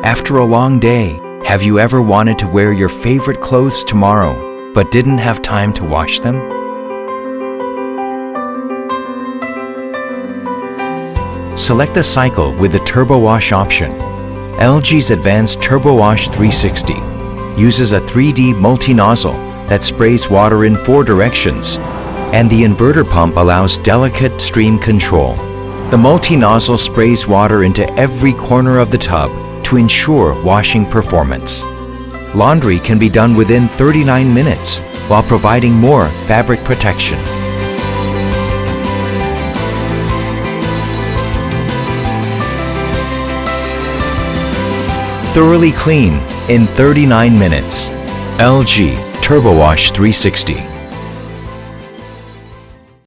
After a long day, have you ever wanted to wear your favorite clothes tomorrow, but didn't have time to wash them? Select a cycle with the TurboWash option. LG's advanced TurboWash360 uses a 3D multi-nozzle that sprays water in 4 directions, and the inverter pump allows delicate stream control. The multi-nozzle sprays water into every corner of the tub to ensure washing performance. Laundry can be done within 39 minutes while providing more fabric protection. Thoroughly clean in 39 minutes. LG TurboWash 360.